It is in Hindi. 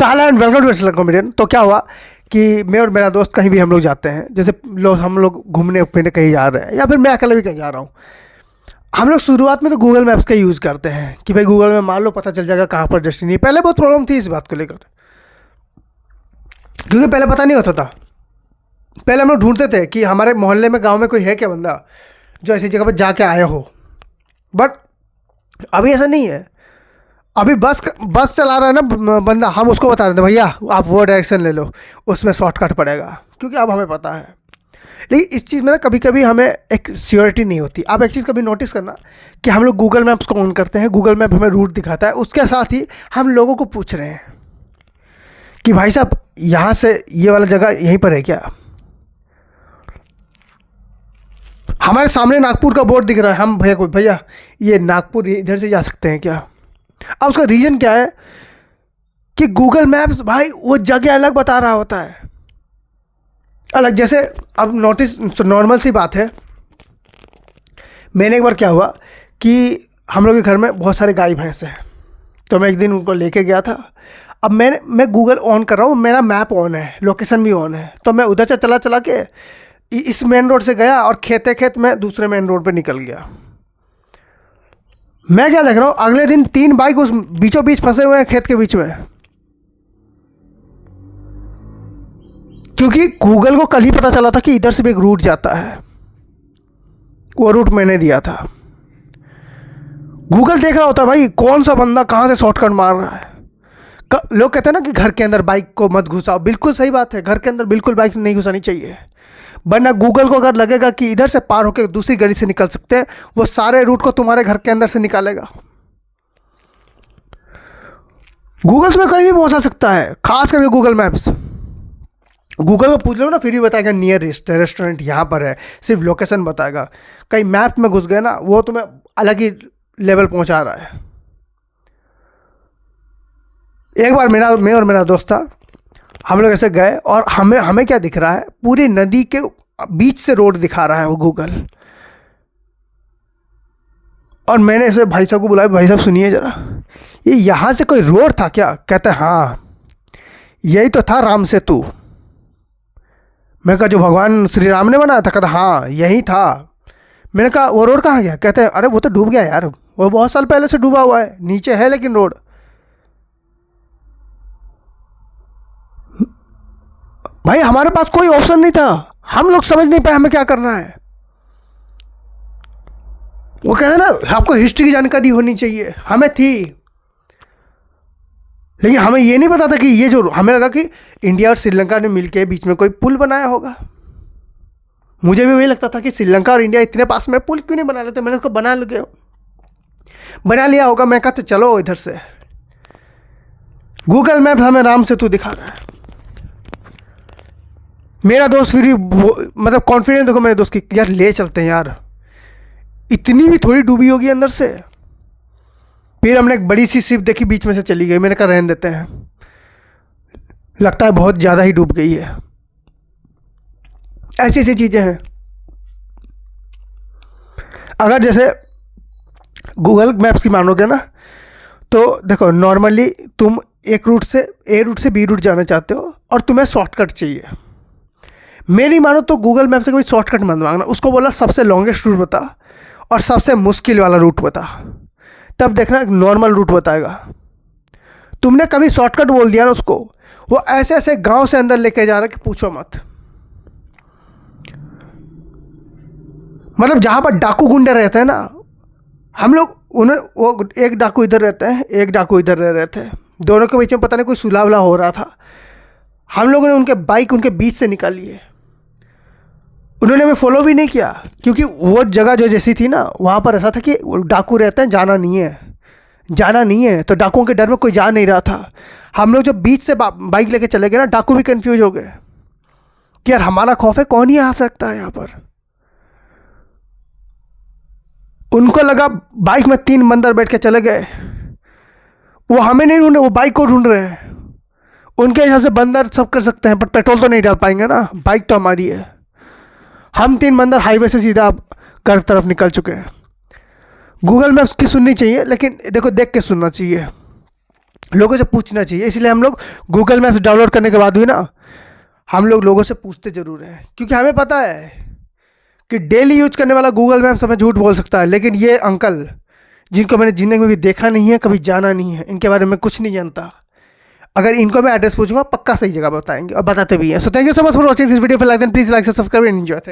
So hello and welcome to stand comedian. तो क्या हुआ कि मैं और मेरा दोस्त कहीं भी हम लोग जाते हैं, जैसे हम लोग घूमने फिरने कहीं जा रहे हैं या फिर मैं अकेले भी कहीं जा रहा हूँ। हम लोग शुरुआत में तो गूगल मैप्स का यूज़ करते हैं कि भाई गूगल में मान लो पता चल जाएगा कहाँ पर डेस्टिनी। पहले बहुत प्रॉब्लम थी इस बात को लेकर, क्योंकि पहले पता नहीं होता था। पहले हम लोग ढूंढते थे कि हमारे मोहल्ले में गाँव में कोई है क्या बंदा जो ऐसी जगह पर जाके आया हो, बट अभी ऐसा नहीं है। अभी बस चला रहा है ना बंदा, हम उसको बता रहे थे भैया आप वो डायरेक्शन ले लो, उसमें शॉर्टकट पड़ेगा, क्योंकि अब हमें पता है। लेकिन इस चीज़ में ना कभी कभी हमें एक श्योरिटी नहीं होती। आप एक चीज़ कभी नोटिस करना कि हम लोग गूगल मैप्स को ऑन करते हैं, गूगल मैप हमें रूट दिखाता है, उसके साथ ही हम लोगों को पूछ रहे हैं कि भाई साहब यहाँ से ये वाला जगह यहीं पर है क्या। हमारे सामने नागपुर का बोर्ड दिख रहा है, हम भैया ये नागपुर इधर से जा सकते हैं क्या। अब उसका रीज़न क्या है कि गूगल मैप्स भाई वो जगह अलग बता रहा होता है, अलग। जैसे अब नोटिस नॉर्मल सी बात है, मैंने एक बार क्या हुआ कि हम लोग के घर में बहुत सारे गाय भैंस हैं, तो मैं एक दिन उनको लेके गया था। अब मैं गूगल ऑन कर रहा हूँ, मेरा मैप ऑन है, लोकेशन भी ऑन है, तो मैं उधर से चला के इस मेन रोड से गया और खेत में दूसरे मेन रोड पे निकल गया। मैं क्या देख रहा हूँ, अगले दिन 3 बाइक उस बीचों बीच फंसे हुए हैं खेत के बीच में, क्योंकि गूगल को कल ही पता चला था कि इधर से भी एक रूट जाता है, वो रूट मैंने दिया था। गूगल देख रहा होता है भाई कौन सा बंदा कहाँ से शॉर्टकट मार रहा है। लोग कहते हैं ना कि घर के अंदर बाइक को मत घुसाओ, बिल्कुल सही बात है, घर के अंदर बिल्कुल बाइक नहीं घुसानी चाहिए, वरना गूगल को अगर लगेगा कि इधर से पार होकर दूसरी गली से निकल सकते हैं, वो सारे रूट को तुम्हारे घर के अंदर से निकालेगा। गूगल तुम्हें कहीं भी पहुंचा सकता है, खास करके गूगल मैप्स। गूगल को पूछ लो ना, फिर भी बताएगा नियरेस्ट रेस्टोरेंट यहाँ पर है, सिर्फ लोकेशन बताएगा। कहीं मैप में घुस गए ना, वो तुम्हें अलग ही लेवल पहुंचा रहा है। एक बार मैं और मेरा दोस्त था, हम लोग ऐसे गए और हमें क्या दिख रहा है, पूरी नदी के बीच से रोड दिखा रहा है वो गूगल। और मैंने ऐसे भाई साहब को बुलाया, भाई साहब सुनिए ज़रा, ये यहाँ से कोई रोड था क्या। कहते हैं हाँ यही तो था राम सेतु। मैंने कहा जो भगवान श्री राम ने बनाया था। कहता हाँ यही था। मैंने कहा वो रोड कहाँ गया। कहते हैं अरे वो तो डूब गया यार, वो बहुत साल पहले से डूबा हुआ है, नीचे है लेकिन रोड। भाई हमारे पास कोई ऑप्शन नहीं था, हम लोग समझ नहीं पाए हमें क्या करना है। वो कहते हैं ना आपको हिस्ट्री की जानकारी होनी चाहिए, हमें थी, लेकिन हमें ये नहीं पता था कि ये जो, हमें लगा कि इंडिया और श्रीलंका ने मिलके बीच में कोई पुल बनाया होगा। मुझे भी वही लगता था कि श्रीलंका और इंडिया इतने पास में, पुल क्यों नहीं बना लेते। मैंने उसको बना लिया होगा। मैं कहता चलो इधर से, गूगल मैप हमें राम सेतु दिखा रहा है। मेरा दोस्त फिर भी मतलब कॉन्फिडेंस देखो मेरे दोस्त की, यार ले चलते हैं यार, इतनी भी थोड़ी डूबी होगी अंदर से। फिर हमने एक बड़ी सी शिप देखी बीच में से चली गई, मैंने कहा रहने देते हैं, लगता है बहुत ज़्यादा ही डूब गई है। ऐसी ऐसी चीज़ें हैं। अगर जैसे गूगल मैप्स की मानोगे ना, तो देखो नॉर्मली तुम एक रूट से ए रूट से बी रूट जाना चाहते हो और तुम्हें शॉर्टकट चाहिए। मेरी मानो तो गूगल मैप से कभी शॉर्टकट मत मांगना, उसको बोला सबसे लॉन्गेस्ट रूट बता और सबसे मुश्किल वाला रूट बता, तब देखना एक नॉर्मल रूट बताएगा। तुमने कभी शॉर्टकट बोल दिया ना उसको, वो ऐसे ऐसे गांव से अंदर लेके जा रहा है कि पूछो मत। मतलब जहाँ पर डाकू गुंडे रहते हैं ना, हम लोग उन्हें, वो एक डाकू इधर रहते हैं, एक डाकू इधर रह रहे थे, दोनों के बीच में पता नहीं कोई सुलह वुलह हो रहा था। हम लोगों ने उनके बाइक उनके बीच से निकाली है, उन्होंने हमें फॉलो भी नहीं किया, क्योंकि वो जगह जो जैसी थी ना, वहाँ पर ऐसा था कि डाकू रहते हैं, जाना नहीं है। तो डाकुओं के डर में कोई जा नहीं रहा था। हम लोग जब बीच से बाइक लेके चले गए ना, डाकू भी कंफ्यूज हो गए कि यार हमारा खौफ है, कौन ही आ सकता है यहाँ पर। उनको लगा बाइक में 3 बंदर बैठ के चले गए, वो हमें नहीं ढूंढ रहे, वो बाइक को ढूंढ रहे हैं। उनके हिसाब से बंदर सब कर सकते हैं, पर पेट्रोल तो नहीं डाल पाएंगे ना, बाइक तो हमारी है। हम 3 बंदर हाईवे से सीधा घर तरफ निकल चुके हैं। गूगल मैप्स की सुननी चाहिए, लेकिन देखो देख के सुनना चाहिए। लोगों से पूछना चाहिए। इसलिए हम लोग गूगल मैप्स डाउनलोड करने के बाद भी ना हम लोग लोगों से पूछते ज़रूर हैं, क्योंकि हमें पता है कि डेली यूज करने वाला गूगल मैप्स हमें झूठ बोल सकता है, लेकिन ये अंकल जिनको मैंने ज़िंदगी में भी देखा नहीं है, कभी जाना नहीं है, इनके बारे में कुछ नहीं जानता, अगर इनको मैं एड्रेस पूछूंगा पक्का सही जगह बताएंगे और बताते भी हैं। So thank you so much for watching this video. Like then please like subscribe and enjoy.